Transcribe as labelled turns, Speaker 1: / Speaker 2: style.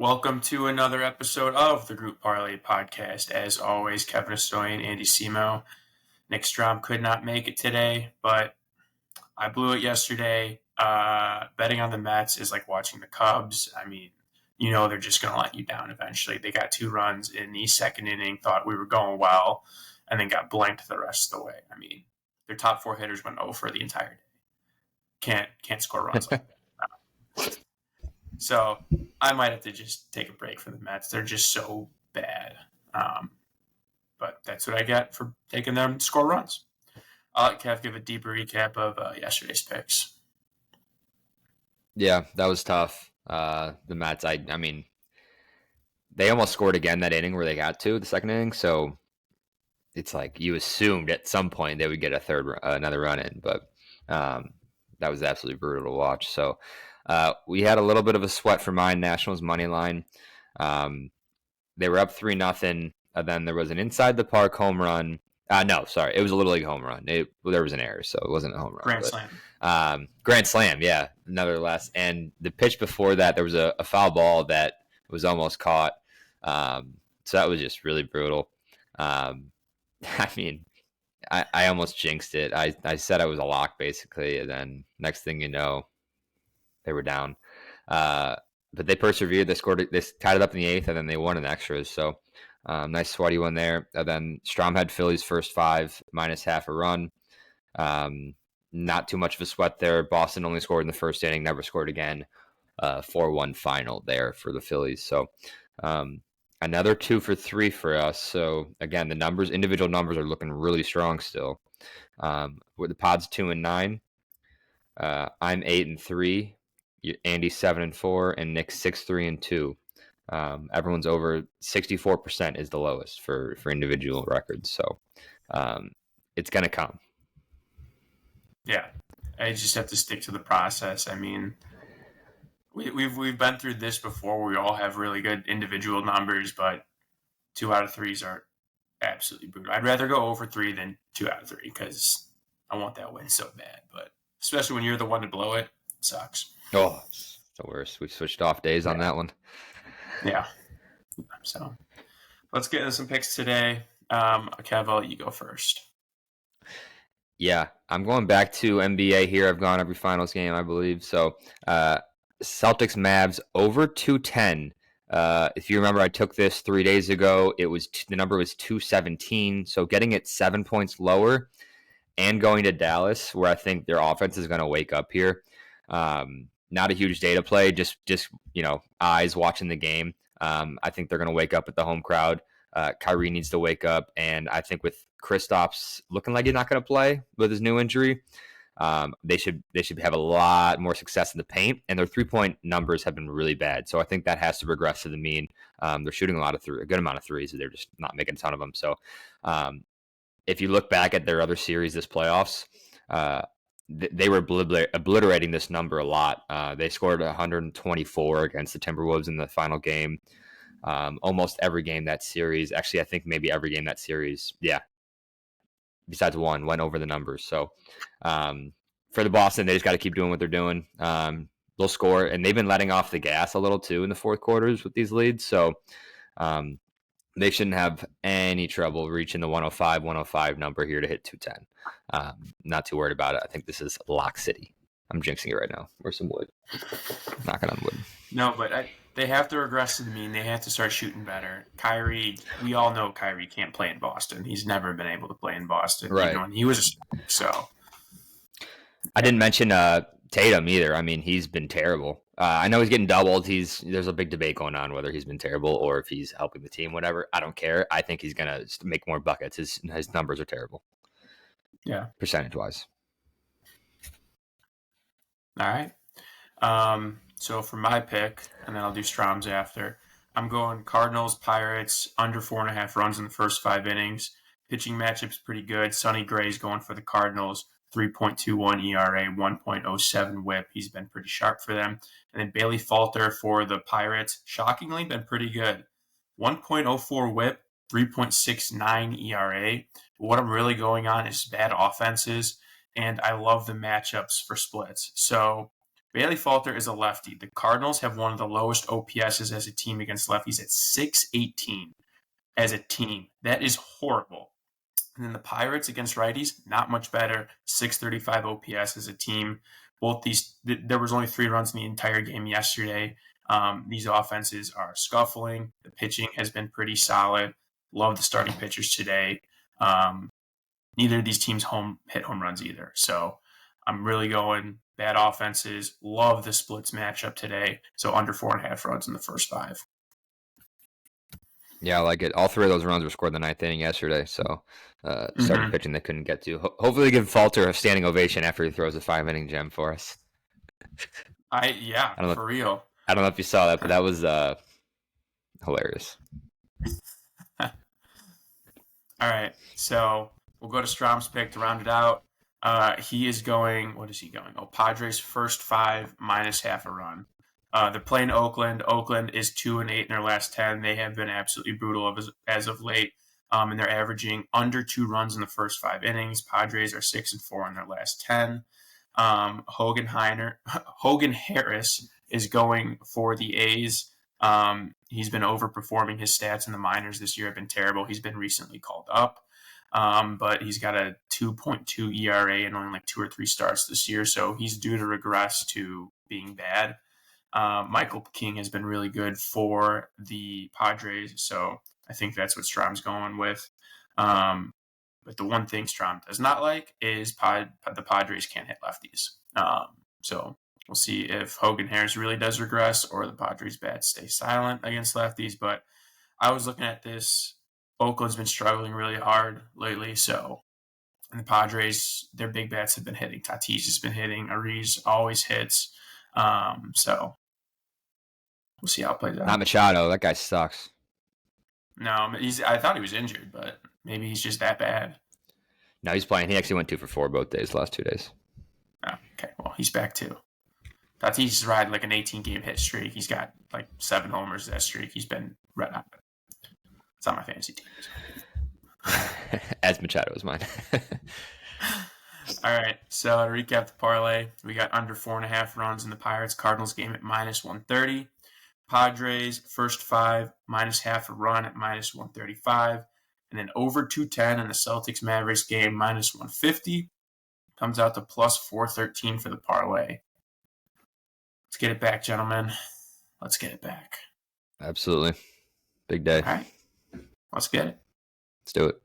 Speaker 1: Welcome to another episode of the Group Parlay podcast. As always, Kevin Estoyan, Andy Simo. Nick Strom could not make it today, but I blew it yesterday. Betting on the Mets is like watching the Cubs. I mean, they're just going to let you down eventually. They got 2 runs in the second inning, thought we were going well, and then got blanked the rest of the way. I mean, their top 4 hitters went 0 for the entire day. Can't score runs like that. So I might have to just take a break from the Mets. They're just so bad. But that's what I get for taking them to score runs. I'll let Kev give a deeper recap of yesterday's picks.
Speaker 2: Yeah, that was tough. The Mets, I mean, they almost scored again that inning where they got to the second inning. So it's like you assumed at some point they would get another run in, but that was absolutely brutal to watch. So we had a little bit of a sweat for mine. Nationals money line. They were up 3-0. And then there was an inside the park home run. No, sorry, it was a Little League home run. There was an error, so it wasn't a home run. Grand Slam, yeah, nonetheless. And the pitch before that, there was a foul ball that was almost caught. So that was just really brutal. I mean, I almost jinxed it. I said I was a lock, basically, and then next thing you know, they were down. But they persevered. They tied it up in the 8th, and then they won in extras. So nice sweaty one there. And then Strom had Phillies first 5 minus half a run. Not too much of a sweat there. Boston only scored in the first inning, never scored again. 4-1 final there for the Phillies. So another 2 for 3 for us. So again, the individual numbers are looking really strong still. With the Pods 2-9, I'm 8-3. Andy's 7-4, and Nick's 6-3-2. Everyone's over 64% is the lowest for individual records. So it's gonna come.
Speaker 1: Yeah, I just have to stick to the process. I mean, we've been through this before. Where we all have really good individual numbers, but 2 out of 3s are absolutely brutal. I'd rather go over 3 than 2 out of 3 because I want that win so bad. But especially when you're the one to blow it, it sucks.
Speaker 2: Oh, it's the worst. We switched off days on that one.
Speaker 1: Yeah. So let's get into some picks today. Kev, I'll let you go first.
Speaker 2: Yeah, I'm going back to NBA here. I've gone every finals game, I believe. So Celtics Mavs over 210. If you remember, I took this 3 days ago. The number was 217. So getting it 7 points lower and going to Dallas, where I think their offense is going to wake up here. Not a huge data play, just eyes watching the game. I think they're going to wake up with the home crowd. Kyrie needs to wake up, and I think with Kristaps looking like he's not going to play with his new injury, they should have a lot more success in the paint, and their 3-point numbers have been really bad. So I think that has to regress to the mean. They're shooting a good amount of threes, they're just not making a ton of them. So if you look back at their other series this playoffs, they were obliterating this number a lot. They scored 124 against the Timberwolves in the final game. Almost every game that series. Actually, I think maybe every game that series. Yeah. Besides one, went over the numbers. So for the Boston, they just got to keep doing what they're doing. They'll score, and they've been letting off the gas a little too in the fourth quarters with these leads. So they shouldn't have any trouble reaching the 105 number here to hit 210. Not too worried about it. I think this is Lock City. I'm jinxing it right now. Where's some wood? Knocking on wood.
Speaker 1: No, but they have to regress to the mean. They have to start shooting better. Kyrie, we all know Kyrie can't play in Boston. He's never been able to play in Boston.
Speaker 2: Right.
Speaker 1: Even when he was so.
Speaker 2: I didn't mention Tatum either. I mean, he's been terrible. I know he's getting doubled. There's a big debate going on whether he's been terrible or if he's helping the team, whatever. I don't care. I think he's going to make more buckets. His numbers are terrible.
Speaker 1: Yeah.
Speaker 2: Percentage-wise.
Speaker 1: All right. So for my pick, and then I'll do Strom's after, I'm going Cardinals, Pirates, under 4.5 runs in the first 5 innings. Pitching matchup's pretty good. Sonny Gray's going for the Cardinals. 3.21 ERA, 1.07 whip. He's been pretty sharp for them. And then Bailey Falter for the Pirates. Shockingly, been pretty good. 1.04 whip, 3.69 ERA. But what I'm really going on is bad offenses, and I love the matchups for splits. So Bailey Falter is a lefty. The Cardinals have one of the lowest OPSs as a team against lefties at 618 as a team. That is horrible. And then the Pirates against righties, not much better. 635 OPS as a team. Both these, there was only 3 runs in the entire game yesterday. These offenses are scuffling. The pitching has been pretty solid. Love the starting pitchers today. Neither of these teams hit home runs either. So I'm really going bad offenses. Love the splits matchup today. So under 4.5 runs in the first 5.
Speaker 2: Yeah, I like it. All 3 of those runs were scored in the 9th inning yesterday. So starting pitching they couldn't get to. Hopefully, they give Falter a standing ovation after he throws a 5-inning gem for us.
Speaker 1: For real.
Speaker 2: I don't know if you saw that, but that was hilarious.
Speaker 1: All right, so we'll go to Strom's pick to round it out. He is going. What is he going? Oh, Padres first 5 minus half a run. They're playing Oakland. Oakland is 2-8 in their last 10. They have been absolutely brutal as of late, and they're averaging under 2 runs in the first 5 innings. Padres are 6-4 in their last 10. Hogan Harris is going for the A's. He's been overperforming. His stats in the minors this year have been terrible. He's been recently called up, but he's got a 2.2 ERA and only like 2 or 3 starts this year, so he's due to regress to being bad. Michael King has been really good for the Padres, so I think that's what Strom's going with. But the one thing Strom does not like is the Padres can't hit lefties. So we'll see if Hogan Harris really does regress or the Padres' bats stay silent against lefties. But I was looking at this. Oakland's been struggling really hard lately. And the Padres, their big bats have been hitting. Tatis has been hitting. Ariz always hits. So we'll see how it plays out.
Speaker 2: Not Machado. That guy sucks.
Speaker 1: No, I thought he was injured, but maybe he's just that bad.
Speaker 2: No, he's playing. He actually went 2 for 4 both days, last 2 days.
Speaker 1: Oh, okay. Well, he's back too. Tatis is riding like an 18-game hit streak. He's got like 7 homers that streak. He's been red hot. It's on my fantasy team. So.
Speaker 2: As Machado is mine.
Speaker 1: All right. So to recap the parlay, we got under 4.5 runs in the Pirates Cardinals game at minus 130. Padres first 5 minus half a run at minus 135. And then over 210 in the Celtics Mavericks game minus 150. Comes out to plus 413 for the parlay. Let's get it back, gentlemen. Let's get it back.
Speaker 2: Absolutely. Big day.
Speaker 1: All right. Let's get it.
Speaker 2: Let's do it.